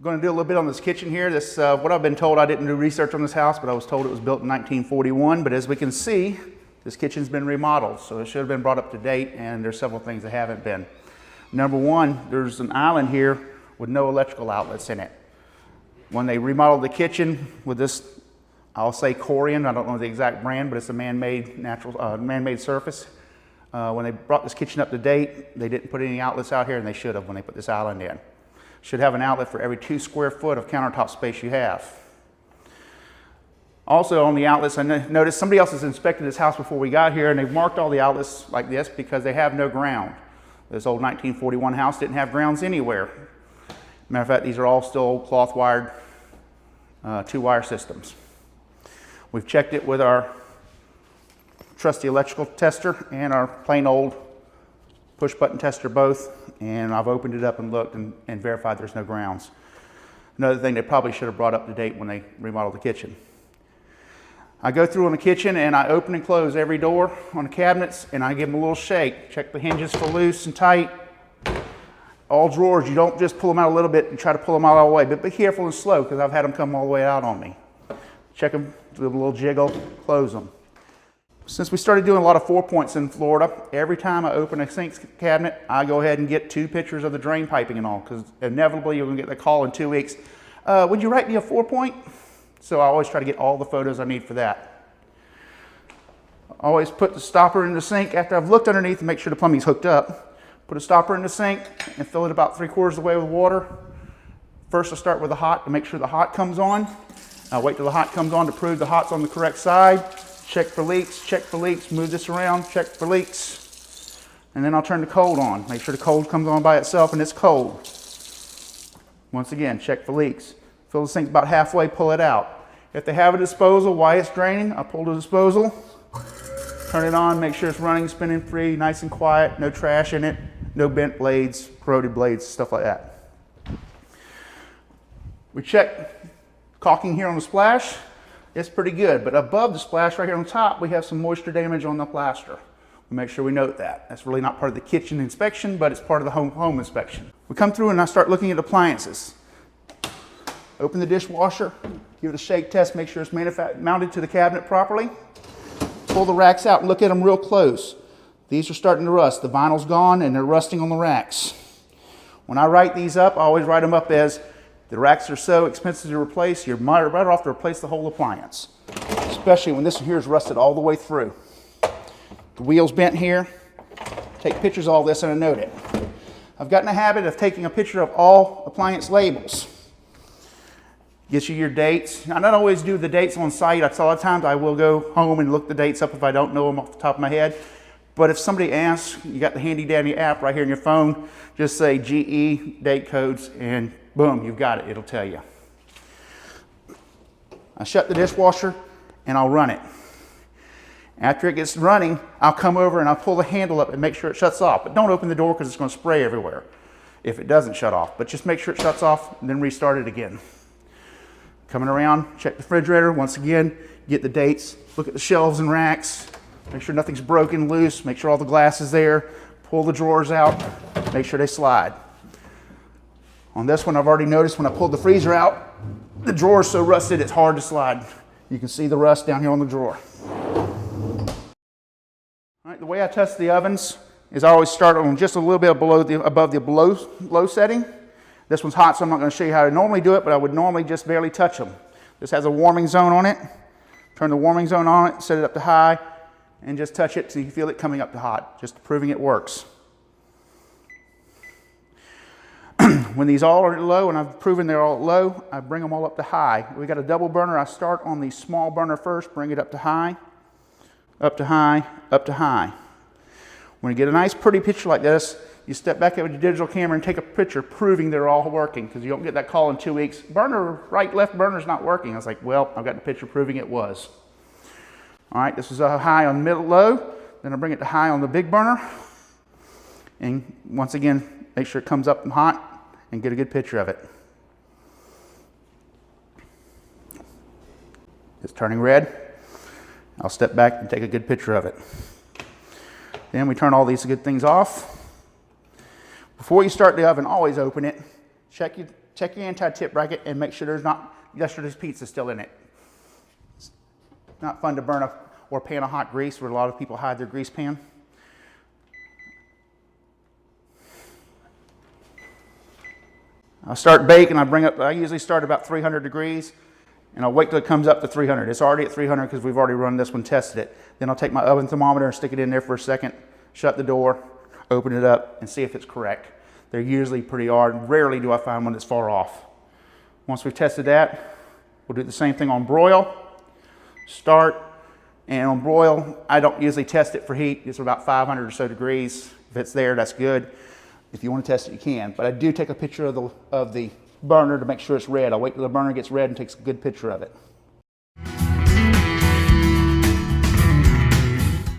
We're going to do a little bit on this kitchen here. This, what I've been told, I didn't do research on this house, but I was told it was built in 1941. But as we can see, this kitchen's been remodeled, so it should have been brought up to date, and there's several things that haven't been. Number one, there's an island here with no electrical outlets in it. When they remodeled the kitchen with this, I'll say Corian, I don't know the exact brand, but it's a man-made man-made surface. When they brought this kitchen up to date, they didn't put any outlets out here, and they should have when they put this island in. Should have an outlet for every 2 square foot of countertop space you have. Also on the outlets, I noticed somebody else has inspected this house before we got here, and they've marked all the outlets like this because they have no ground. This old 1941 house didn't have grounds anywhere. Matter of fact, these are all still cloth wired 2-wire systems. We've checked it with our trusty electrical tester and our plain old push button tester both, and I've opened it up and looked and verified there's no grounds. Another thing they probably should have brought up to date when they remodeled the kitchen. I go through on the kitchen and I open and close every door on the cabinets, and I give them a little shake. Check the hinges for loose and tight. All drawers, you don't just pull them out a little bit and try to pull them out all the way, but be careful and slow because I've had them come all the way out on me. Check them, do a little jiggle, close them. Since we started doing a lot of 4-points in Florida, every time I open a sink cabinet, I go ahead and get 2 pictures of the drain piping and all, because inevitably you're going to get the call in 2 weeks. Would you write me a 4-point? So I always try to get all the photos I need for that. I always put the stopper in the sink after I've looked underneath to make sure the plumbing's hooked up. Put a stopper in the sink and fill it about 3/4 of the way with water. First I start with the hot to make sure the hot comes on. I'll wait till the hot comes on to prove the hot's on the correct side. Check for leaks, move this around, check for leaks. And then I'll turn the cold on. Make sure the cold comes on by itself and it's cold. Once again, check for leaks. Fill the sink about halfway, pull it out. If they have a disposal while it's draining, I'll pull the disposal, turn it on, make sure it's running, spinning free, nice and quiet, no trash in it, no bent blades, corroded blades, stuff like that. We check caulking here on the splash. It's pretty good, but above the splash right here on top, we have some moisture damage on the plaster. We make sure we note that. That's really not part of the kitchen inspection, but it's part of the home inspection. We come through and I start looking at appliances. Open the dishwasher, give it a shake test, make sure it's mounted to the cabinet properly. Pull the racks out and look at them real close. These are starting to rust. The vinyl's gone and they're rusting on the racks. When I write these up, I always write them up as the racks are so expensive to replace, you're better off to replace the whole appliance. Especially when this one here is rusted all the way through. The wheel's bent here. Take pictures of all this and I note it. I've gotten a habit of taking a picture of all appliance labels. Gets you your dates. I don't always do the dates on site. A lot of times I will go home and look the dates up if I don't know them off the top of my head. But if somebody asks, you got the handy dandy app right here on your phone, just say GE, date codes, and boom, you've got it. It'll tell you. I shut the dishwasher and I'll run it. After it gets running, I'll come over and I'll pull the handle up and make sure it shuts off. But don't open the door because it's going to spray everywhere if it doesn't shut off. But just make sure it shuts off and then restart it again. Coming around, check the refrigerator. Once again, get the dates, look at the shelves and racks, make sure nothing's broken loose, make sure all the glass is there, pull the drawers out, make sure they slide. On this one, I've already noticed when I pulled the freezer out, the drawer is so rusted it's hard to slide. You can see the rust down here on the drawer. All right, the way I test the ovens is I always start on just a little bit above the low setting. This one's hot, so I'm not going to show you how to normally do it, but I would normally just barely touch them. This has a warming zone on it. Turn the warming zone on it, set it up to high, and just touch it so you feel it coming up to hot, just proving it works. When these all are low, and I've proven they're all low, I bring them all up to high. We got a double burner. I start on the small burner first, bring it up to high, up to high, up to high. When you get a nice pretty picture like this, you step back with your digital camera and take a picture proving they're all working, because you don't get that call in 2 weeks. Burner, right, left burner's not working. I was like, well, I've got the picture proving it was. All right, this is a high on middle low. Then I bring it to high on the big burner. And once again, make sure it comes up and hot and get a good picture of it. It's turning red. I'll step back and take a good picture of it. Then we turn all these good things off. Before you start the oven, always open it. Check check your anti-tip bracket and make sure there's not yesterday's pizza still in it. It's not fun to burn or pan of hot grease where a lot of people hide their grease pan. I'll start baking. I usually start about 300 degrees and I'll wait till it comes up to 300. It's already at 300 because we've already run this one, tested it. Then I'll take my oven thermometer and stick it in there for a second, shut the door, open it up and see if it's correct. They're usually pretty hard. Rarely do I find one that's far off. Once we've tested that, we'll do the same thing on broil. Start, and on broil, I don't usually test it for heat. It's about 500 or so degrees. If it's there, that's good. If you want to test it, you can. But I do take a picture of the burner to make sure it's red. I'll wait till the burner gets red and take a good picture of it.